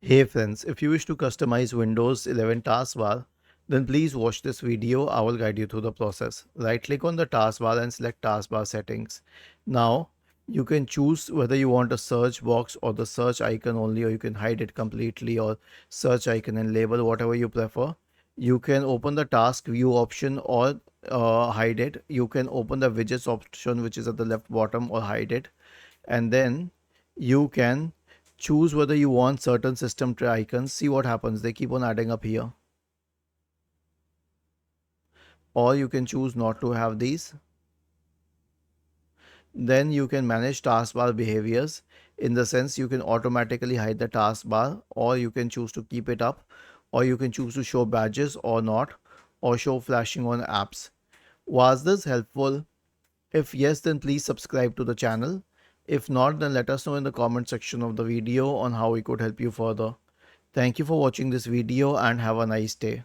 Hey friends, if you wish to customize Windows 11 taskbar, then please watch this video. I will guide you through the process. Right click on the taskbar and select taskbar settings. Now you can choose whether you want a search box or the search icon only, or you can hide it completely, or search icon and label, whatever you prefer. You can open the task view option or hide it. You can open the widgets option, which is at the left bottom, or hide it. And then you can choose whether you want certain system tray icons. See what happens, they keep on adding up here. Or you can choose not to have these. Then you can manage taskbar behaviors, in the sense you can automatically hide the taskbar, or you can choose to keep it up, or you can choose to show badges or not, or show flashing on apps. Was this helpful? If yes, then please subscribe to the channel. If not, then let us know in the comment section of the video on how we could help you further. Thank you for watching this video and have a nice day.